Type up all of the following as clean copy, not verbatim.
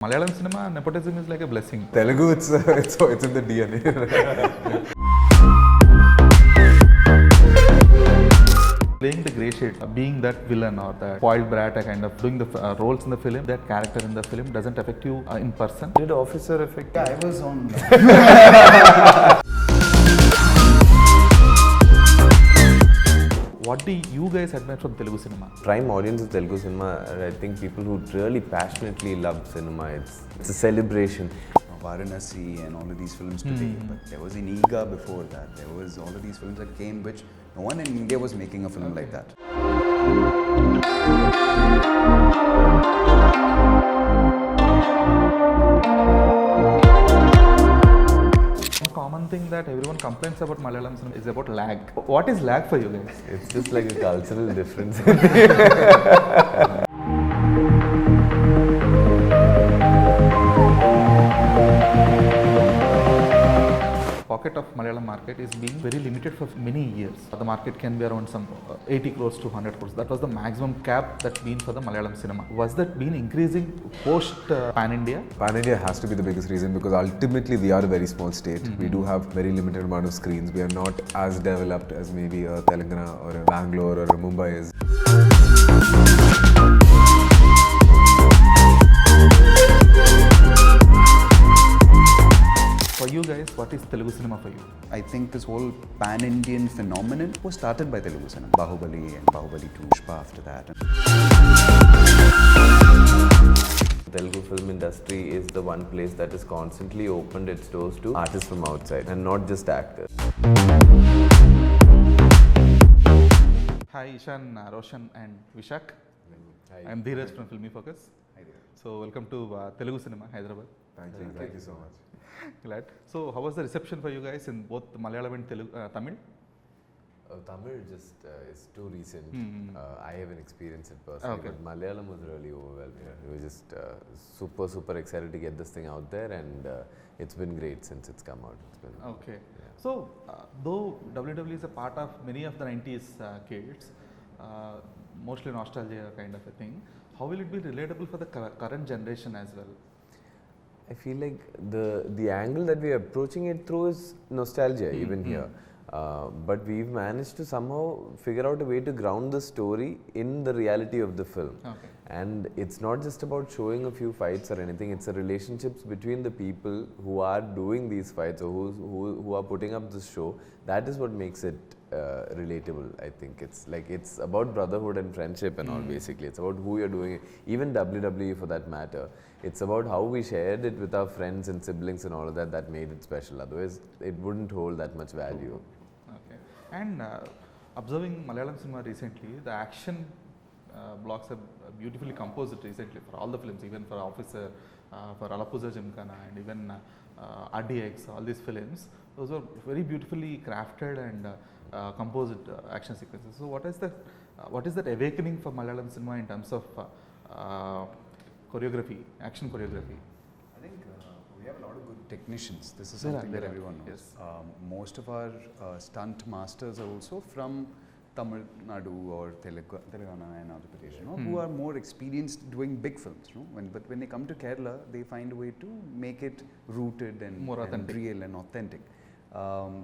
Malayalam cinema, nepotism is like a blessing. Telugu, it's in the DNA. Playing the grey shade, being that villain or that spoiled brat, kind of doing the roles in the film, that character in the film doesn't affect you in person. Did Officer affect you? Yeah, I was on. What do you guys admire from Telugu cinema? Prime audience of Telugu cinema are, I think, people who really passionately love cinema. It's a celebration. Varanasi and all of these films today, but there was in Eaga before that. There was all of these films that came, which no one in India was making a film like that. One common thing that everyone complains about Malayalam cinema is about lag. What is lag for you guys? It's just like a cultural difference. Pocket of Malayalam market is being very limited for many years. The market can be around some 80 crores to 100 crores. That was the maximum cap that's been for the Malayalam cinema. Was that been increasing post Pan India? Pan India has to be the biggest reason because ultimately we are a very small state. We do have very limited amount of screens. We are not as developed as maybe a Telangana or a Bangalore or a Mumbai is. For you guys, what is Telugu cinema for you? I think this whole pan-Indian phenomenon was started by Telugu cinema. Bahubali and Bahubali 2, Pushpa after that. The Telugu film industry is the one place that has constantly opened its doors to artists from outside and not just actors. Hi Ishan, Roshan and Vishak. Hi. I am Dheeraj from Filmy Focus. Hi there. So welcome to Telugu cinema, Hyderabad. Thank you so much. Glad. So how was the reception for you guys in both Malayalam and Tamil? Tamil just is too recent. I haven't experienced it personally, Okay. but Malayalam was really overwhelming. We were just super excited to get this thing out there, and it's been great since it's come out. It's been Okay. Yeah. So though WWE is a part of many of the 90s kids, mostly nostalgia kind of a thing, how will it be relatable for the current generation as well? I feel like the angle that we're approaching it through is nostalgia, even here. But we've managed to somehow figure out a way to ground the story in the reality of the film. Okay. And it's not just about showing a few fights or anything, it's the relationships between the people who are doing these fights or who are putting up this show. That is what makes it relatable, I think. It's about brotherhood and friendship and all, basically. It's about who you're doing it. Even WWE for that matter. It's about how we shared it with our friends and siblings and all of that that made it special. Otherwise, it wouldn't hold that much value. Okay. And observing Malayalam cinema recently, the action blocks are beautifully composed recently for all the films, even for Officer, for Alapuza Jimkana, and even RDX, all these films. Those were very beautifully crafted and composed action sequences. So what is that awakening for Malayalam cinema in terms of choreography, action choreography? I think we have a lot of good technicians. This is There something that are, everyone knows. yes. Most of our stunt masters are also from Tamil Nadu or Telangana and Andhra Pradesh, who are more experienced doing big films. But when they come to Kerala, they find a way to make it rooted and, More authentic. and real and authentic.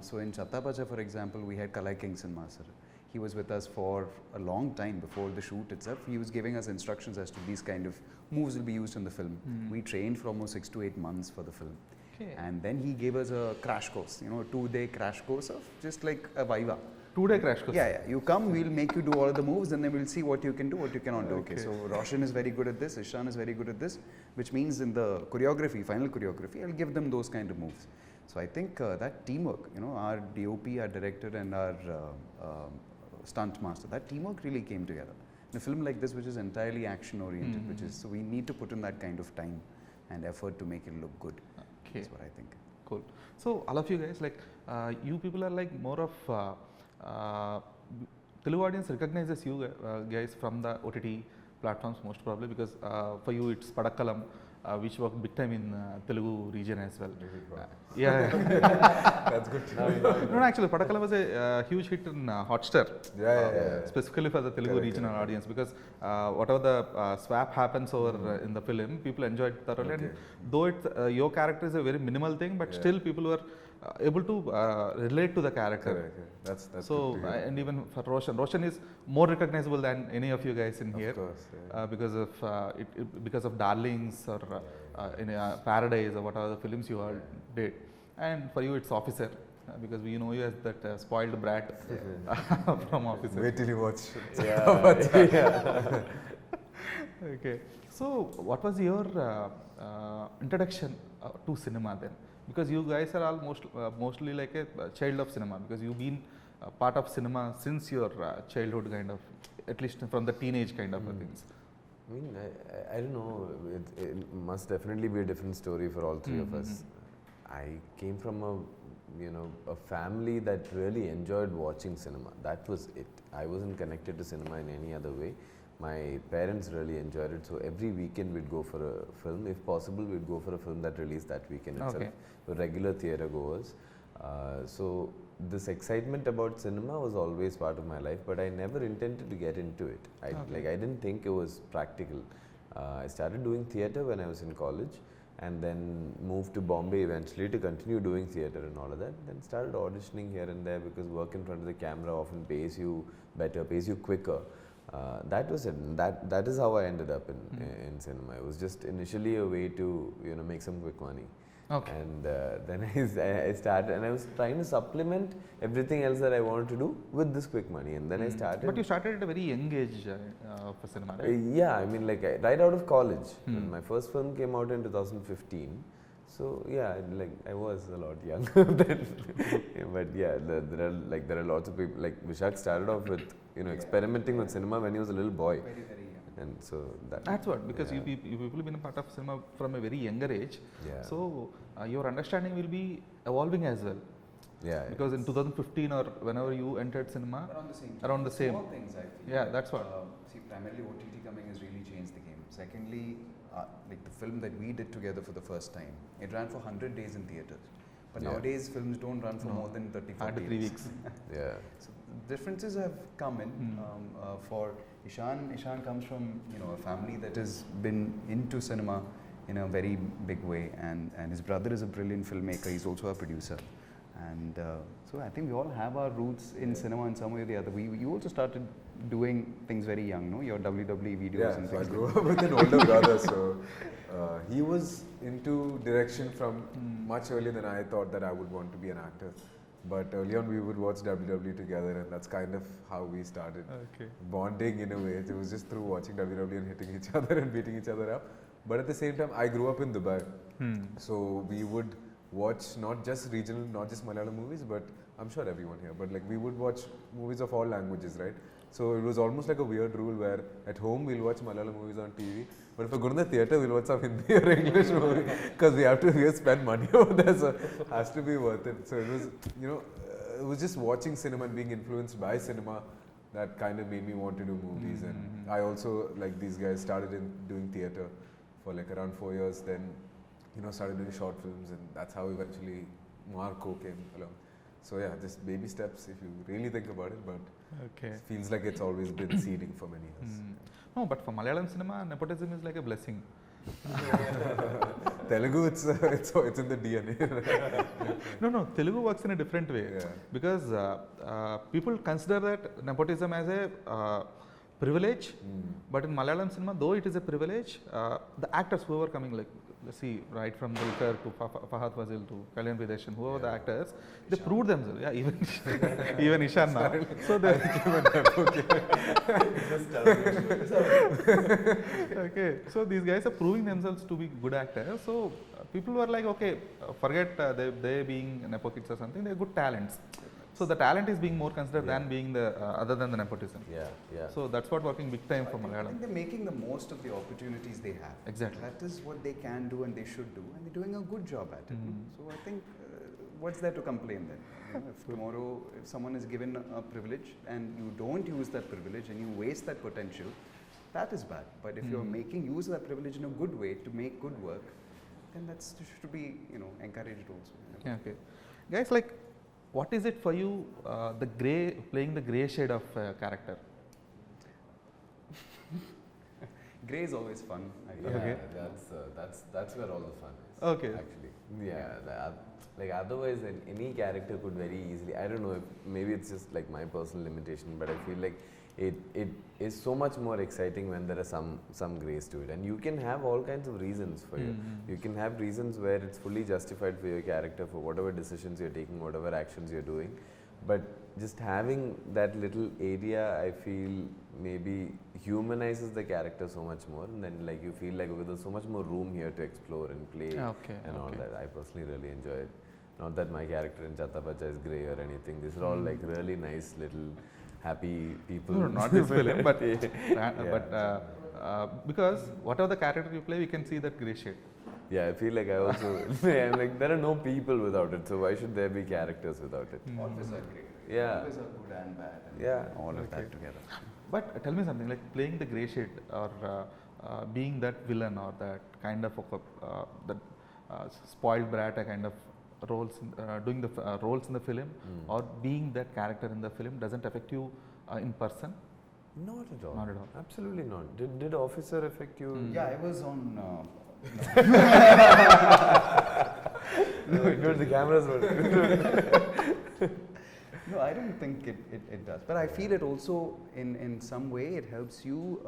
So in Chatha Pacha, for example, we had Kalai Kingston Master. He was with us for a long time before the shoot itself. He was giving us instructions as to these kind of moves will be used in the film. We trained for almost 6 to 8 months for the film. Okay. And then he gave us a crash course, a 2-day crash course of just like a Viva. 2-day crash course. Yeah. You come, we'll make you do all of the moves, and then we'll see what you can do, what you cannot do. Okay. So Roshan is very good at this, Ishan is very good at this, which means in the choreography, final choreography, I'll give them those kind of moves. So I think that teamwork, our DOP, our director, and our stunt master, that teamwork really came together. In a film like this, which is entirely action oriented, so we need to put in that kind of time and effort to make it look good. Okay. That's what I think. Cool. So all of you guys, you people are like more of Telugu audience recognizes you guys from the OTT platforms most probably, because for you it's Padakkalam which worked big time in Telugu region as well. Yeah. Yeah. That's good to know. No, actually, Padakala was a huge hit in Hotstar. Yeah. Specifically for the Telugu regional audience, because whatever the swap happens over in the film, people enjoyed thoroughly. Okay. And though your character is a very minimal thing, but still people were able to relate to the character. Correct. That's So good to hear. and even for Roshan is more recognizable than any of you guys in here, Of course. Yeah. because of Darlings or in Paradise or whatever the films you all did. And for you, it's Officer, because we know you as that spoiled brat from Officer. Wait till you watch. Okay. So, what was your introduction to cinema then? Because you guys are all mostly like a child of cinema, because you've been part of cinema since your childhood, kind of, at least from the teenage kind of things. I mean, I don't know. It must definitely be a different story for all three of us. I came from a family that really enjoyed watching cinema. That was it. I wasn't connected to cinema in any other way. My parents really enjoyed it, so every weekend we'd go for a film. If possible, we'd go for a film that released that weekend itself. Okay. We're regular theatre goers. So this excitement about cinema was always part of my life, but I never intended to get into it. I didn't think it was practical. I started doing theatre when I was in college, and then moved to Bombay eventually to continue doing theatre and all of that. Then started auditioning here and there, because work in front of the camera often pays you better, pays you quicker. That was it. That is how I ended up in cinema. It was just initially a way to make some quick money. Okay. And then I started, and I was trying to supplement everything else that I wanted to do with this quick money. And then I started. But you started at a very young age for cinema, right? Yeah, I mean, like right out of college. When my first film came out in 2015. So yeah, I was a lot younger then. But yeah, there are lots of people. Like Vishak started off with experimenting with cinema when he was a little boy. Very, very young. And so That's what, because you people have been a part of cinema from a very younger age. Yeah. So your understanding will be evolving as well. Yeah. Because in 2015 or whenever you entered cinema, Around the same. same. Small things, I feel. Yeah, that's what. See, primarily OTT coming has really changed the game. Secondly, like the film that we did together for the first time, it ran for 100 days in theatres. But Yeah. nowadays, films don't run for more than 34 Hard to days. 3 weeks. Yeah. So differences have come in. For Ishan comes from a family that has been into cinema in a very big way, and his brother is a brilliant filmmaker. He's also a producer, and so I think we all have our roots in cinema in some way or the other. You also started doing things very young, no? Your WWE videos and So I things. grew up with an older brother, so he was into direction from much earlier than I thought that I would want to be an actor. But early on, we would watch WWE together, and that's kind of how we started Okay. bonding in a way. It was just through watching WWE and hitting each other and beating each other up. But at the same time, I grew up in Dubai, so we would watch not just regional, not just Malayalam movies, but I'm sure everyone here, but like we would watch movies of all languages, right? So it was almost like a weird rule where at home we'll watch Malayalam movies on TV, but if we go to the theatre, we'll watch some Hindi or English movie because we have to spend money over there, so it has to be worth it. So it was, it was just watching cinema and being influenced by cinema that kind of made me want to do movies. And I also, like these guys, started doing theatre for like around 4 years, then started doing short films, and that's how eventually Marco came along. So yeah, just baby steps if you really think about it, but Okay. it feels like it's always been seeding for many years. No, but for Malayalam cinema, nepotism is like a blessing. Telugu, it's in the DNA. No, Telugu works in a different way. Yeah. Because people consider that nepotism as a privilege, but in Malayalam cinema, though it is a privilege, the actors who are coming, like, let's see, right from Dulquer to Fahad Fazil to Kalyan Videshan, whoever the actors, they proved themselves. Yeah, even Ishan now. So they okay, so these guys are proving themselves to be good actors. So people were like, okay, forget they being nepo kids or something. They're good talents. So the talent is being more considered than being the other than the nepotism. Yeah. So that's what working big time for I Malayalam. think they're making the most of the opportunities they have. Exactly. That is what they can do and they should do, and they're doing a good job at it. So I think, what's there to complain then? If tomorrow, if someone is given a privilege and you don't use that privilege and you waste that potential, that is bad. But if you're making use of that privilege in a good way to make good work, then that should be, you know, encouraged also. You know? Okay. Guys, like, what is it for you, playing the grey shade of character? Grey is always fun. Yeah, Okay. that's where all the fun is. Okay. Actually, yeah. Like otherwise, any character could very easily. I don't know if maybe it's just like my personal limitation, but I feel like it is so much more exciting when there are some grace to it, and you can have all kinds of reasons for you. You can have reasons where it's fully justified for your character for whatever decisions you're taking, whatever actions you're doing, but just having that little area, I feel maybe humanizes the character so much more, and then like you feel like, okay, there's so much more room here to explore and play all that. I personally really enjoy it. Not that my character in Chatha Pacha is grey or anything. These are all like really nice little happy people. No, not this film, but because whatever the character you play, we can see that grey shade. Yeah, I feel like I also, I'm like, there are no people without it, so why should there be characters without it? Always are great. Yeah. Always are good and bad. And Yeah. all of that together. But tell me something, like playing the grey shade or being that villain or that kind of spoiled brat, a kind of roles, doing the roles in the film, or being that character in the film doesn't affect you in person? Not at all. Not at all. Absolutely not. Did Officer affect you? Yeah, I was on. No, the cameras were. No, I don't think it does. But I feel it also in some way it helps you.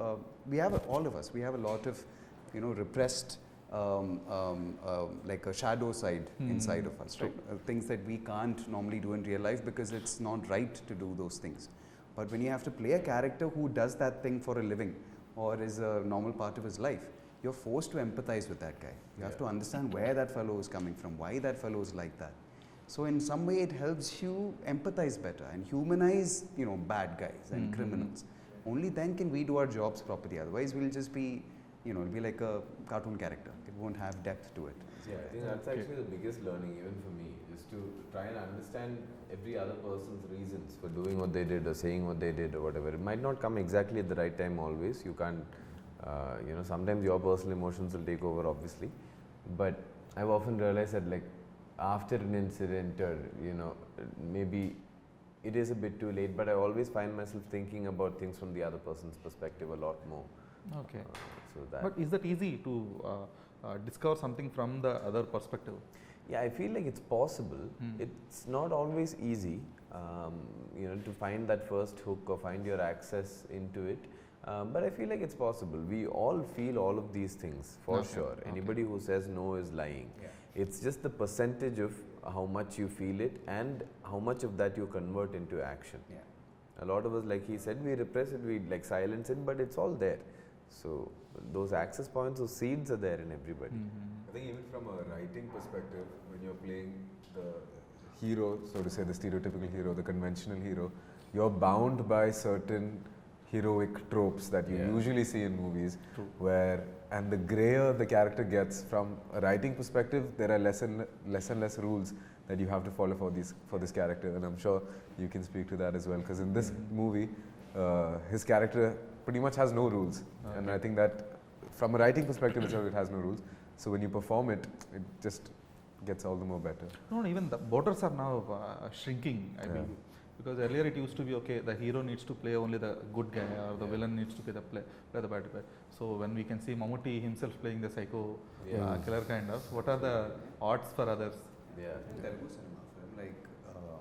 We have all of us. We have a lot of, you know, repressed, like a shadow side inside of us, right? Things that we can't normally do in real life because it's not right to do those things. But when you have to play a character who does that thing for a living or is a normal part of his life, you're forced to empathize with that guy. You have to understand where that fellow is coming from, why that fellow is like that. So in some way it helps you empathize better and humanize, you know, bad guys and criminals. Only then can we do our jobs properly. Otherwise we'll just be, you know, it'll be like a cartoon character. It won't have depth to it. Yeah, I think that's actually the biggest learning even for me, is to try and understand every other person's reasons for doing what they did or saying what they did or whatever. It might not come exactly at the right time always. You can't, you know, sometimes your personal emotions will take over obviously. But I've often realized that like after an incident or, you know, maybe it is a bit too late, but I always find myself thinking about things from the other person's perspective a lot more. Okay. So that. But is that easy to discover something from the other perspective? Yeah, I feel like it's possible. It's not always easy, you know, to find that first hook or find your access into it. But I feel like it's possible. We all feel all of these things for sure. Anybody who says no is lying. Yeah. It's just the percentage of how much you feel it and how much of that you convert into action. Yeah. A lot of us, like he said, we repress it, we like silence it, but it's all there. So those access points, those seeds are there in everybody. I think even from a writing perspective, when you're playing the hero, so to say, the stereotypical hero, the conventional hero, you're bound by certain heroic tropes that you usually see in movies. Where, and the grayer the character gets from a writing perspective, there are less and less rules that you have to follow for this character, and I'm sure you can speak to that as well, because in this movie, his character pretty much has no rules, and I think that from a writing perspective itself, it has no rules. So when you perform it, it just gets all the more better. No, even the borders are now shrinking, I believe. Because earlier it used to be, okay, the hero needs to play only the good guy or the villain needs to play the bad guy. So when we can see Mammootty himself playing the psycho killer kind of, what are the odds for others? Yeah. In Telugu cinema film like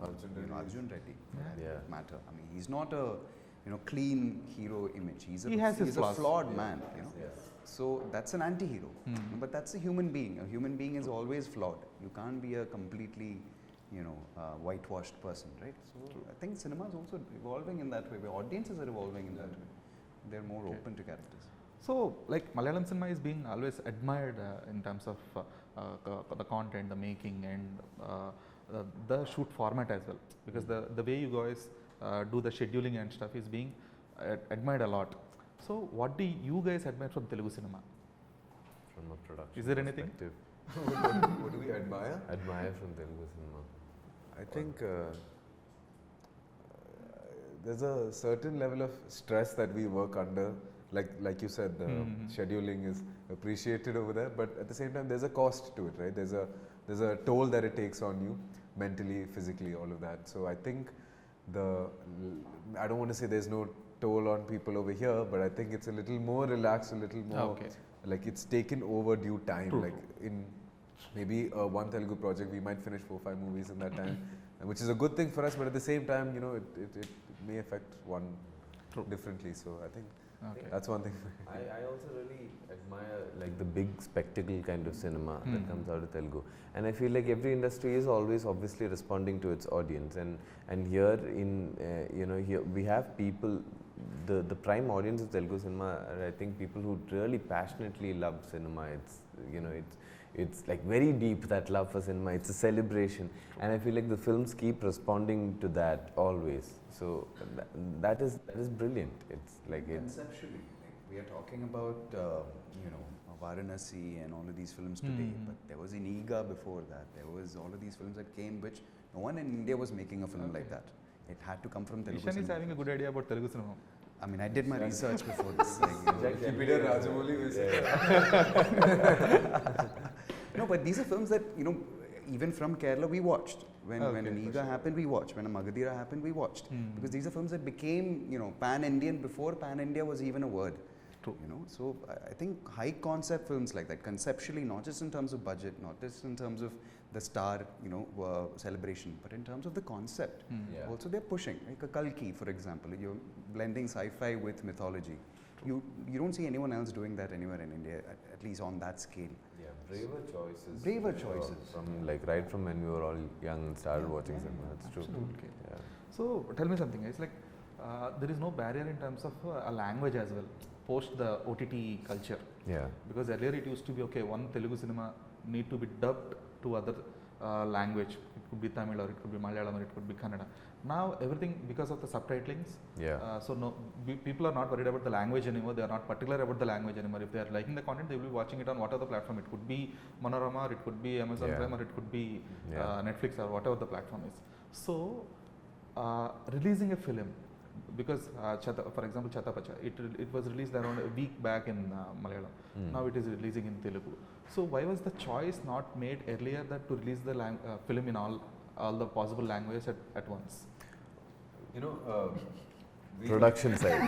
Arjun Reddy, matter. I mean, he's not a clean hero image. He's a flawed man. You know, so that's an anti-hero. But that's a human being. A human being is always flawed. You can't be a completely whitewashed person, right? So I think cinema is also evolving in that way. Where audiences are evolving in that way. They're more open to characters. So, like Malayalam cinema is being always admired in terms of the content, the making, and the shoot format as well. Because the way you guys do the scheduling and stuff is being admired a lot. So, what do you guys admire from Telugu cinema? From a production Is there anything? perspective. What do we admire? Admire from Telugu cinema. I think there's a certain level of stress that we work under like you said, the scheduling is appreciated over there, but at the same time, there's a cost to it, right? There's a toll that it takes on you, mentally, physically, all of that. So I think I don't want to say there's no toll on people over here, but I think it's a little more relaxed, a little more like it's taken over due time. True. Like in maybe one Telugu project, we might finish 4 or 5 movies in that time, which is a good thing for us. But at the same time, you know, it may affect one differently. So I think that's one thing. I also really admire like the big spectacle kind of cinema that comes out of Telugu, and I feel like every industry is always obviously responding to its audience, and here in here we have people. The prime audience of Telugu cinema are, I think, people who really passionately love cinema. It's like very deep, that love for cinema. It's a celebration, and I feel like the films keep responding to that always. So that is brilliant. It's like Conceptually, like we are talking about Varanasi and all of these films today, but there was Iniga before that. There was all of these films that came, which no one in India was making a film like that. It had to come from Telugu Ishan is cinema. having a good idea about Telugu cinema. I mean, I did my research before this. Peter Rajamouli will say. No, but these are films that, even from Kerala we watched. When Iniga happened, we watched. When Magadira happened, we watched. Because these are films that became, pan-Indian before pan-India was even a word. True. So I think high concept films like that, conceptually, not just in terms of budget, not just in terms of the star, celebration, but in terms of the concept. Also, they're pushing. Like a Kalki, for example, you're blending sci-fi with mythology. You don't see anyone else doing that anywhere in India, at least on that scale. Yeah, braver choices. Braver choices. From right from when we were all young and started watching cinema. That's true. Absolutely. Yeah. So tell me something. It's like there is no barrier in terms of a language as well. Post the OTT culture. Yeah. Because earlier it used to be one Telugu cinema need to be dubbed to other language. It could be Tamil or it could be Malayalam or it could be Kannada. Now everything because of the subtitlings. Yeah. So people are not worried about the language anymore. They are not particular about the language anymore. If they are liking the content, they will be watching it on whatever the platform. It could be Manorama, or it could be Amazon Prime, or it could be Netflix or whatever the platform is. So releasing a film. Because for example, Chatha Pacha, it was released around a week back in Malayalam. Now it is releasing in Telugu. So why was the choice not made earlier that to release the film in all the possible languages at once? Production side.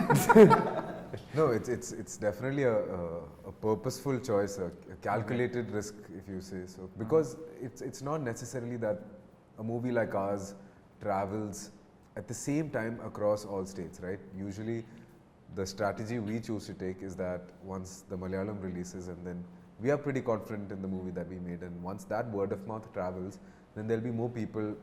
No, it's definitely a purposeful choice, a calculated risk, if you say so. Because it's not necessarily that a movie like ours travels at the same time across all states, right? Usually the strategy we choose to take is that once the Malayalam releases, and then we are pretty confident in the movie that we made, and once that word of mouth travels, then there'll be more people,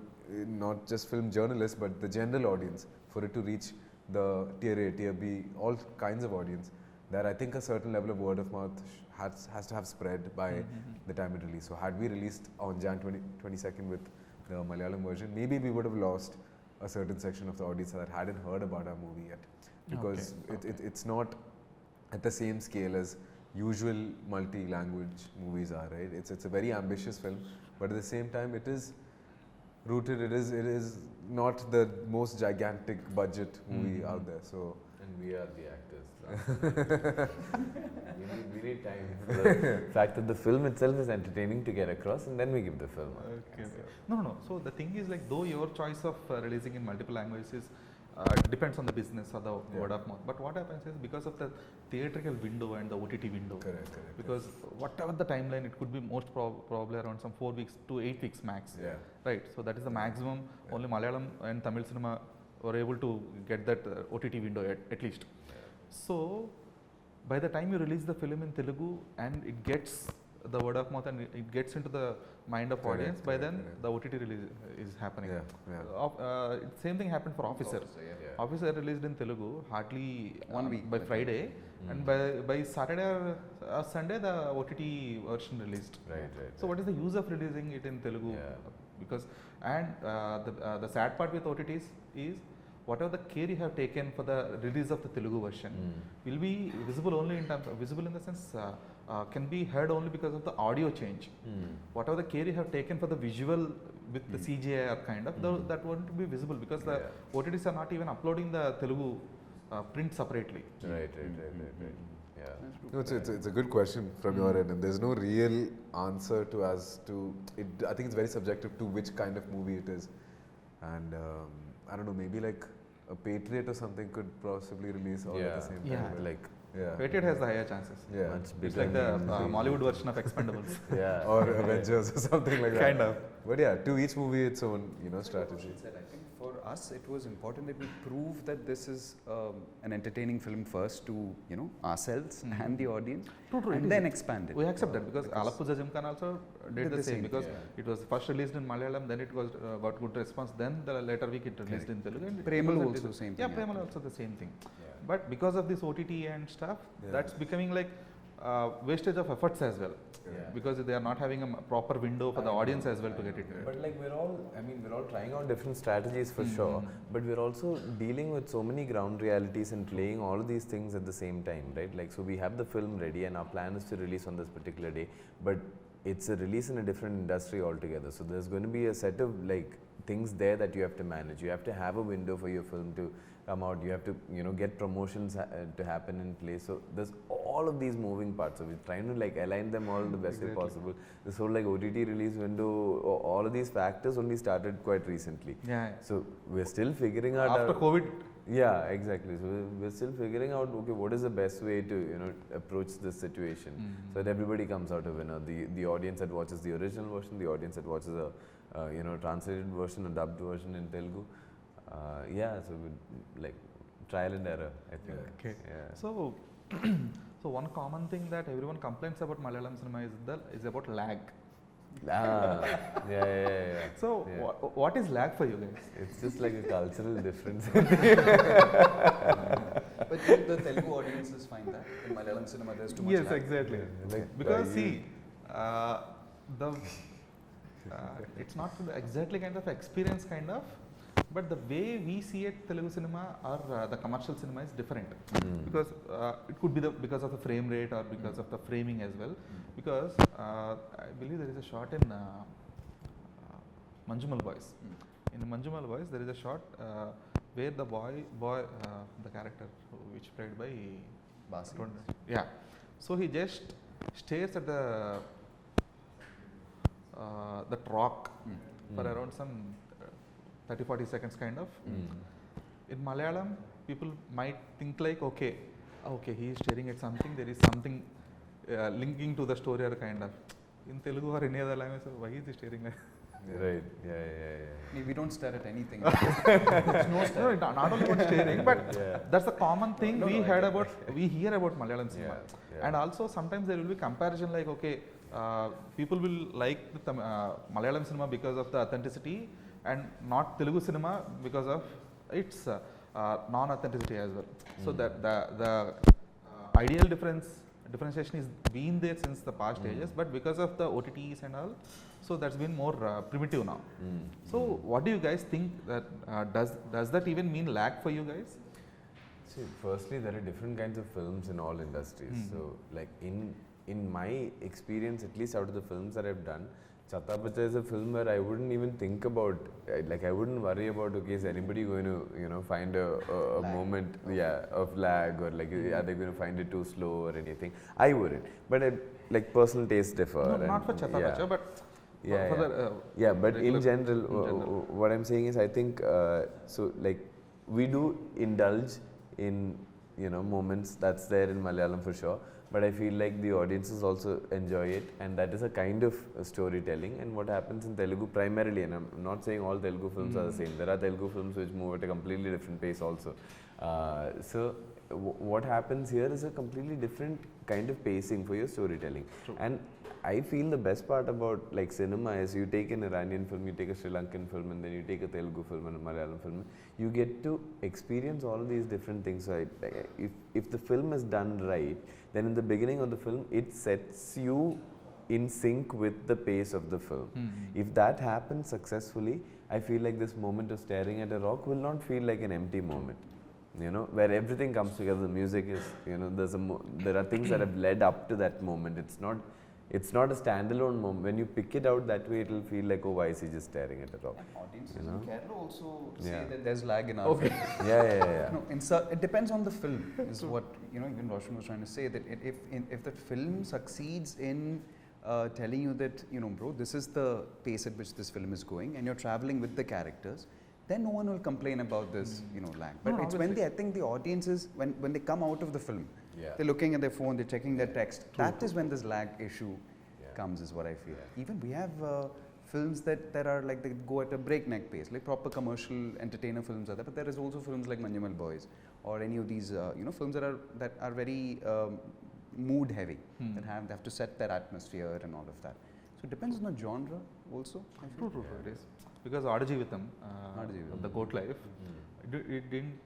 not just film journalists, but the general audience, for it to reach the tier A, tier B, all kinds of audience, that I think a certain level of word of mouth has to have spread by the time it released. So had we released on Jan 22nd with the Malayalam version, maybe we would have lost a certain section of the audience that hadn't heard about our movie yet, because it's not at the same scale as usual multi-language movies are, right? It's a very ambitious film, but at the same time it is rooted, it is not the most gigantic budget movie out there. So And we are the actors. we need time for the fact that the film itself is entertaining to get across, and then we give the film out. Okay. No. So the thing is, like, though your choice of releasing in multiple languages depends on the business or the word of mouth, but what happens is because of the theatrical window and the OTT window. correct. Because whatever the timeline, it could be most probably around some 4 weeks to 8 weeks max. Yeah. Right. So that is the maximum. Only Malayalam and Tamil cinema were able to get that OTT window at least. So by the time you release the film in Telugu and it gets the word of mouth and it gets into the mind of audience, by then the OTT release is happening. Same thing happened for Officer. Officer released in Telugu hardly 1 week by Friday, and by Saturday or Sunday the OTT version released. Right. So what is the use of releasing it in Telugu? Because the sad part with OTTs is whatever the care you have taken for the release of the Telugu version will be visible only in terms of, visible in the sense can be heard only because of the audio change. Whatever the care you have taken for the visual with the CGI or kind of, that won't be visible because the OTTs are not even uploading the Telugu print separately. Right. Yeah. No, it's a good question from your end, and there's no real answer to as to it. I think it's very subjective to which kind of movie it is, and I don't know, maybe like a Patriot or something could possibly release all at the same time. Yeah. but Like yeah, Patriot has the higher chances. yeah, much It's bigger. like the than Mollywood version of Expendables. Yeah. or Avengers or something like that. Kind of. But yeah, to each movie its own, strategy. Said, I think for us it was important that we prove that this is an entertaining film first to ourselves and the audience, True, it and is. then expand it. We accept that because Alappuza Jimkana also did the same because yeah. it was first released in Malayalam, then it was got good response, then the later week it released in Telugu. And it Premal was a also dis- same Yeah, thing, Premal also the same thing. But because of this OTT and stuff, Yeah. that's becoming like wastage of efforts as well. Yeah. Because they are not having a proper window for the audience as well to get it. But like we're all trying out different strategies for sure, but we're also dealing with so many ground realities and playing all of these things at the same time, right? Like, so we have the film ready and our plan is to release on this particular day, but it's a release in a different industry altogether. So there's going to be a set of like things there that you have to manage. You have to have a window for your film to come out. You have to, get promotions to happen in place. So there's all of these moving parts. So we're trying to like align them all the best way possible. This whole like OTT release window, all of these factors only started quite recently. Yeah. So we're still figuring out. After COVID, Yeah, exactly. So we're still figuring out, okay, what is the best way to approach this situation so that everybody comes out a winner. The audience that watches the original version, the audience that watches a translated version, a dubbed version in Telugu. So like trial and error, I think. Okay. Yeah. So, so one common thing that everyone complains about Malayalam cinema is about lag. Yeah. So, Yeah. what is lag for you guys? It's just like a cultural difference. But the Telugu audiences find that in Malayalam cinema there's too much Yes, lag. exactly. Like, Because see, the it's not exactly kind of experience kind of, but the way we see it Telugu cinema or the commercial cinema is different. Because it could be because of the frame rate or because of the framing as well. Because I believe there is a shot in Manjumal Boys. In Manjumal Boys, there is a shot where the boy, the character which played by Basi. Yeah. So he just stares at that rock for around some 30-40 seconds kind of. In Malayalam, people might think like, okay, he is staring at something, there is something linking to the story or kind of. In Telugu or any other language, so why is he staring like Right. Yeah. We don't stare at anything. No, not only about staring, but Yeah. that's the common thing we hear about Malayalam cinema. Yeah. And also sometimes there will be comparison like, okay, people will like the Malayalam cinema because of the authenticity and not Telugu cinema because of its non-authenticity as well. So that the ideal differentiation is been there since the past ages, but because of the OTTs and all, so that's been more primitive now. So what do you guys think that does that even mean lag for you guys? See, firstly, there are different kinds of films in all industries. So, like in my experience, at least out of the films that I've done, Chatha Pacha is a film where I wouldn't even think about, I wouldn't worry about, okay, is anybody going to, find a moment, of lag, or like, are they going to find it too slow or anything? I wouldn't. But personal tastes differ. No, not for Chatha Pacha, but for the But in regular- general, what I'm saying is, I think, we do indulge in, moments that's there in Malayalam for sure. But I feel like the audiences also enjoy it, and that is a kind of storytelling. And what happens in Telugu primarily, and I'm not saying all Telugu films are the same. There are Telugu films which move at a completely different pace also. What happens here is a completely different kind of pacing for your storytelling. True. And I feel the best part about like cinema is you take an Iranian film, you take a Sri Lankan film, and then you take a Telugu film and a Malayalam film. You get to experience all of these different things. So if the film is done right, then in the beginning of the film, it sets you in sync with the pace of the film. If that happens successfully, I feel like this moment of staring at a rock will not feel like an empty moment. Where everything comes together. The music is, there are things that have led up to that moment. It's not It's not a standalone moment. When you pick it out that way, it'll feel like, oh, why is he just staring at it all? Audiences You know? in Kerala also say Yeah. that there's lag in our Okay. film. Yeah. No, it depends on the film, is what even Roshan was trying to say. That if that film succeeds in telling you that bro, this is the pace at which this film is going, and you're traveling with the characters, then no one will complain about this lag. But No, it's when I think the audiences when they come out of the film, Yeah. they're looking at their phone, they're checking their text. That is when this lag issue Yeah. comes, is what I feel. Even we have films that are like, they go at a breakneck pace, like proper commercial entertainer films are there. But there is also films like Manyamal Boys, or any of these films that are very mood heavy, that have to set their atmosphere and all of that. So it depends on the genre also, I feel. True, it is. Because Aadajeevitam, Aadajeevitam. the goat life, it didn't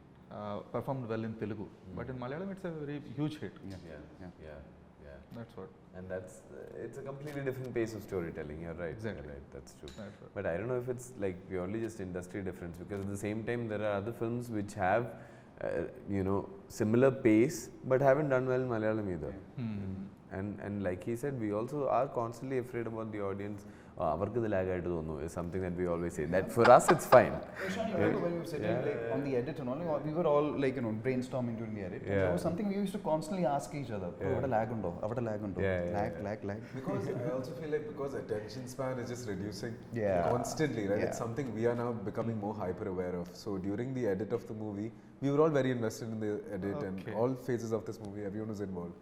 perform well in Telugu, but in Malayalam it's a very huge hit. Yeah. That's what. And it's a completely different pace of storytelling. You're right. Exactly. You're right. That's true. That's what. But I don't know if it's like purely just industry difference, because at the same time there are other films which have similar pace but haven't done well in Malayalam either. And like he said, we also are constantly afraid about the audience. Avarku the lag aayittu thonu is something that we always say. That for us it's fine. Ishan, you remember when we were sitting on the edit and all, we were all like brainstorming during the edit. And there was something we used to constantly ask each other. Avada lag undo, avada lag undo. Lag. Because I also feel like because attention span is just reducing Yeah. constantly, right? Yeah. It's something we are now becoming more hyper aware of. So during the edit of the movie, we were all very invested in the edit and all phases of this movie. Everyone was involved.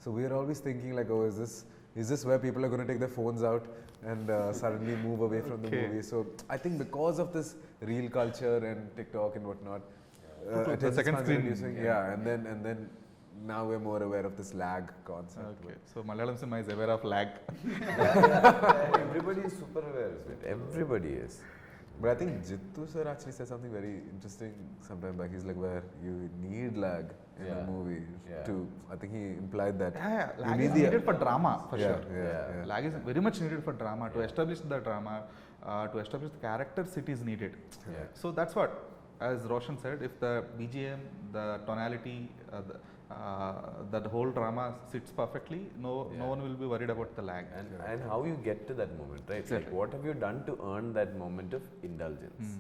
So we are always thinking like, oh, is this where people are going to take their phones out and suddenly move away from the movie? So I think because of this reel culture and TikTok and whatnot, The attention second spans are screen, reducing. yeah. And then now we're more aware of this lag concept. Okay, so Malayalam cinema is aware of lag. Everybody is super aware of it. Everybody is. But I think Jittu sir actually said something very interesting sometime back. He's like, where you need lag in a movie to, I think he implied that. Lag is needed for drama, for sure. Yeah. Lag is very much needed for drama, to establish the drama, to establish the characters, it is needed. Yeah. So that's what, as Roshan said, if the BGM, the tonality, that whole drama sits perfectly, no one will be worried about the lag. And how you get to that moment, right? Exactly. Like what have you done to earn that moment of indulgence?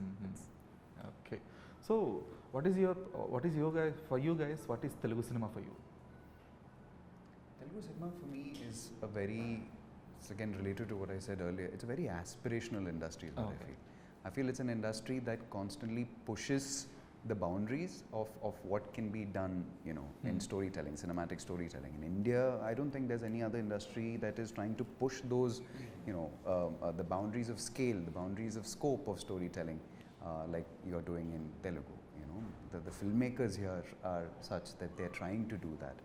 Okay, so what is your guys, for you guys, what is Telugu cinema for you? Telugu cinema for me is it's again related to what I said earlier, it's a very aspirational industry is what I feel. I feel it's an industry that constantly pushes the boundaries of what can be done, in storytelling, cinematic storytelling. In India, I don't think there's any other industry that is trying to push those, the boundaries of scale, the boundaries of scope of storytelling, like you're doing in Telugu. The filmmakers here are such that they're trying to do that.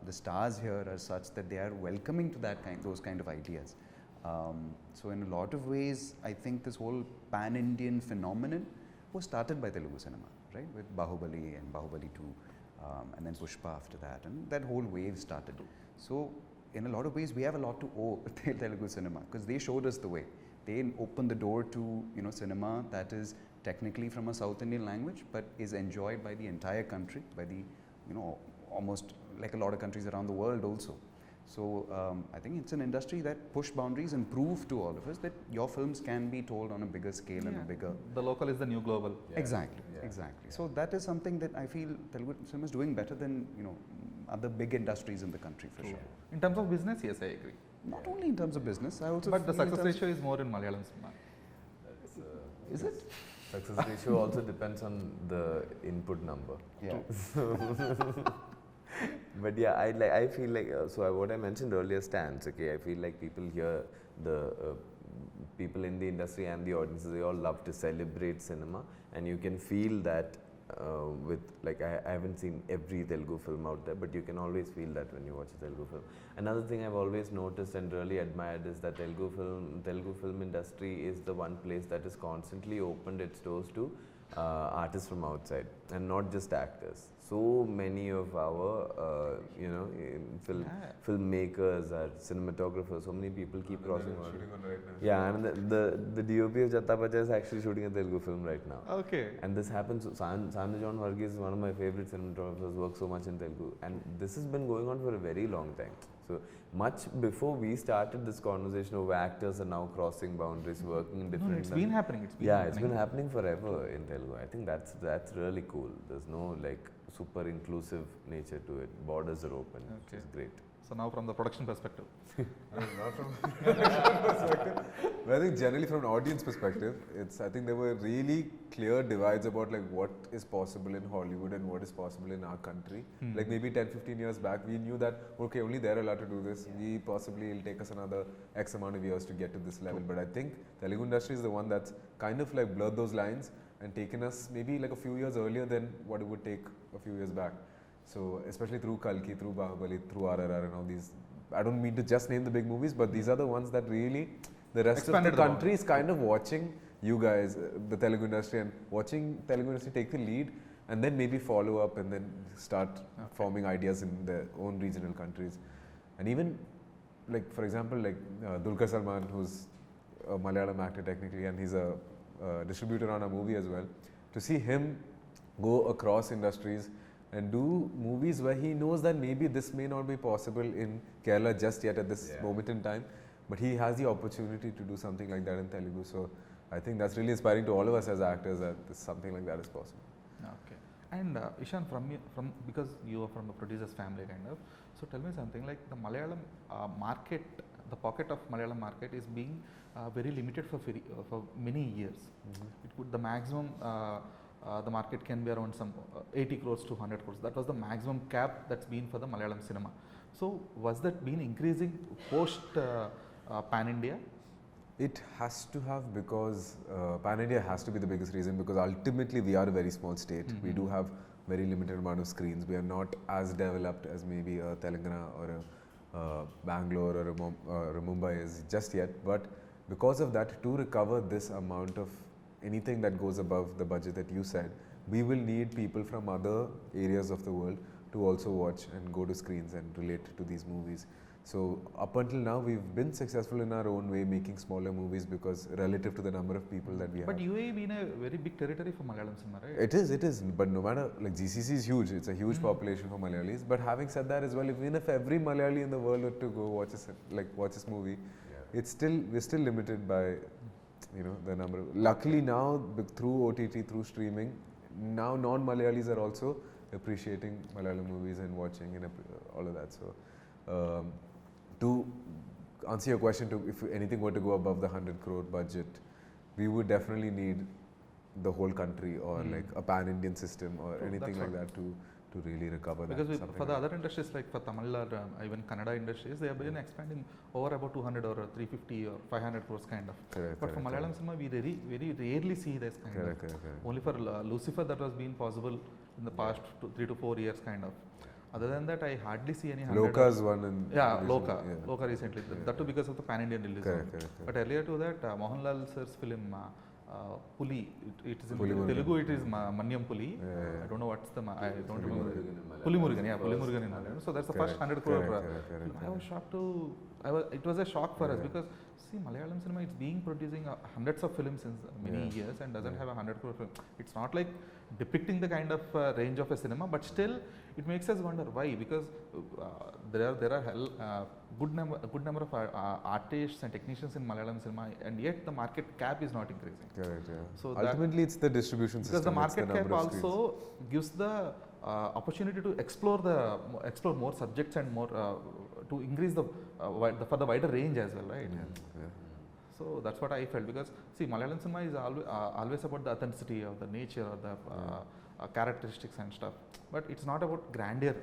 The stars here are such that they are welcoming to those kind of ideas. So in a lot of ways, I think this whole pan-Indian phenomenon was started by Telugu cinema, right? With Bahubali and Bahubali 2, and then Pushpa after that, and that whole wave started. So in a lot of ways, we have a lot to owe Telugu cinema, because they showed us the way. They opened the door to cinema that is technically from a South Indian language, but is enjoyed by the entire country, by the almost like a lot of countries around the world also. So I think it's an industry that push boundaries and prove to all of us that your films can be told on a bigger scale and a bigger. The local is the new global. Exactly. So that is something that I feel Telugu cinema is doing better than other big industries in the country for sure. In terms of business, yes, I agree. Not only in terms of business, I also. But the feel in success terms ratio is more in Malayalam cinema. Is it? Success ratio also depends on the input number. Yeah. But yeah, I feel like what I mentioned earlier stands. Okay, I feel like people here, the people in the industry and the audiences, they all love to celebrate cinema, and you can feel that with like I haven't seen every Telugu film out there, but you can always feel that when you watch a Telugu film. Another thing I've always noticed and really admired is that Telugu film industry is the one place that has constantly opened its doors to artists from outside and not just actors. So many of our filmmakers or cinematographers, so many people keep crossing over. Shooting on right now. Yeah, and the DOP of Chatha Pacha is actually shooting a Telugu film right now. Okay. And this happens. Sanju John Varghese is one of my favorite cinematographers, works so much in Telugu, and this has been going on for a very long time. So much before we started this conversation of actors are now crossing boundaries, working in different. No, it's been happening. It's been happening forever in Telugu. I think that's really cool. There's no like super inclusive nature to it. Borders are open. Okay. It's great. So now from the production perspective. Not from perspective. But I think generally from an audience perspective, I think there were really clear divides about like what is possible in Hollywood and what is possible in our country. Like maybe 10-15 years back, we knew that okay, only they're allowed to do this. We possibly it'll take us another X amount of years to get to this level. But I think Telugu industry is the one that's kind of like blurred those lines and taken us maybe like a few years earlier than what it would take a few years back. So especially through Kalki, through Bahubali, through RRR and all these, I don't mean to just name the big movies, but these are the ones that really, the rest Expanded of the country is kind of watching you guys, the Telugu industry, and watching Telugu industry take the lead and then maybe follow up and then start forming ideas in their own regional countries. And even like, for example, like Dulquer Salmaan, who's a Malayalam actor technically, and he's a distributor on a movie as well, to see him go across industries and do movies where he knows that maybe this may not be possible in Kerala just yet at this moment in time, but he has the opportunity to do something like that in Telugu. So I think that's really inspiring to all of us as actors that something like that is possible. Okay. And Ishan, from because you are from the producer's family kind of, so tell me something like the Malayalam market, the pocket of Malayalam market is being very limited for many years. It could the maximum. The market can be around some 80 crores to 100 crores. That was the maximum cap that's been for the Malayalam cinema. So was that been increasing post Pan India? It has to have, because Pan India has to be the biggest reason, because ultimately we are a very small state. We do have very limited amount of screens. We are not as developed as maybe a Telangana or a Bangalore or a Mumbai is just yet. But because of that, to recover this amount of anything that goes above the budget that you said, we will need people from other areas of the world to also watch and go to screens and relate to these movies. So up until now, we've been successful in our own way, making smaller movies because relative to the number of people that we have. But UAE being a very big territory for Malayalam cinema, right? It is. But no matter, like GCC is huge. It's a huge population for Malayalis. But having said that as well, even if every Malayali in the world were to go watch this movie, we're still limited by the number. Luckily now, through OTT, through streaming, now non-Malayalis are also appreciating Malayalam movies and watching and all of that. So, to answer your question, if anything were to go above the 100 crore budget, we would definitely need the whole country or like a pan-Indian system or anything like that to really recover because that. For the other industries like for Tamil or even Kannada industries, they have been expanding over about 200 or 350 or 500 crores kind of. But for Malayalam cinema, we very rarely see this kind of. Correct. Only for Lucifer that was being possible in the past 3 to 4 years kind of. Other than that, I hardly see any. Loka's one in Loka recently. That too because of the pan-Indian release. Correct. But earlier to that, Mohanlal sir's film Puli. It is in Puli Telugu. It is Manyam Puli. I don't know what's the. I don't remember. Puli Murugan. Puli Murugan in Malayalam. So that's the first 100 crore. I was shocked to. It was a shock for us because see, Malayalam cinema is being producing hundreds of films since many years and doesn't have a 100 crore film. It's not like depicting the kind of range of a cinema, but still it makes us wonder why. Because there are good number of artists and technicians in Malayalam cinema, and yet the market cap is not increasing. Correct. So ultimately, it's the distribution system. Because the market cap also gives the opportunity to explore more subjects and more to increase for the wider range as well, right? So that's what I felt, because see, Malayalam cinema is always about the authenticity of the nature or the characteristics and stuff, but it's not about grandeur.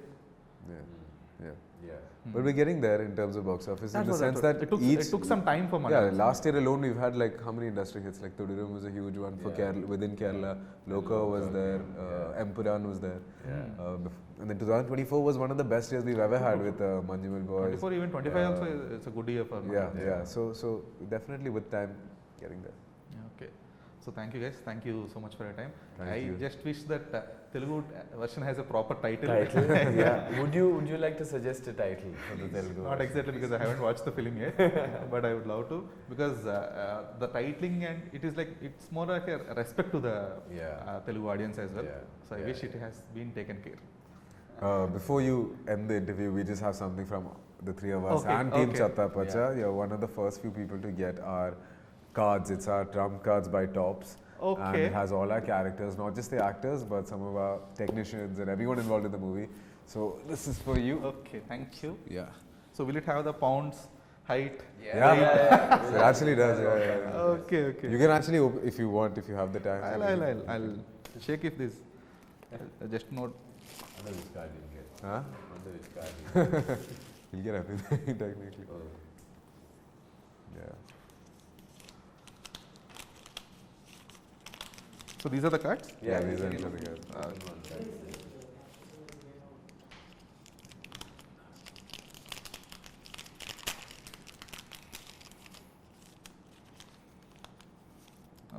But we're getting there in terms of box office, in the sense that it took some time for Malayalam. Last year alone we've had like how many industry hits? Like Thudirum was a huge one for Kerala, within Kerala. Loka was there, Empuran was there, and then 2024 was one of the best years we've ever had with Manjumal Boys. 24, even 25 also it's a good year for Malayalam. So definitely with time getting there. Okay. So thank you guys. Thank you so much for your time. Thank you. Just wish that Telugu version has a proper title. Would you like to suggest a title for the Telugu? Not exactly, because I haven't watched the film yet, but I would love to, because the titling and it is like, it's more like a respect to the Telugu audience as well. So I wish it has been taken care. Before you end the interview, we just have something from the three of us, Okay, and Team okay. Chatha Pacha. You're one of the first few people to get our cards. It's our trump cards by Tops. And Okay. it has all our characters, not just the actors, but some of our technicians and everyone involved in the movie. So this is for you. Okay, thank you. Yeah. So will it have the pounds, height? Yeah. So it actually does. Yeah. Okay, okay. You can actually, if you want, if you have the time. I'll check if this. Just note. Huh? You'll get everything technically. Yeah. So these are the cards? Yeah, these are the cards.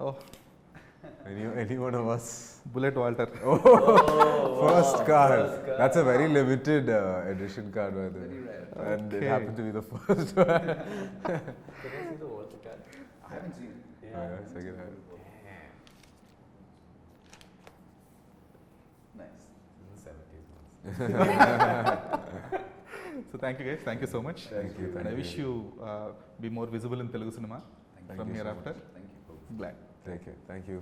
Oh, Any one of us? Bullet Walter. First card. That's a very limited edition card, by the way. And it Okay. happened to be the first one. I haven't seen it. Oh, yeah, second hand. Nice. So thank you guys. Thank you so much. Thank you. And I wish you be more visible in Telugu cinema Thank from you so hereafter. Thank you. Glad. Thank you.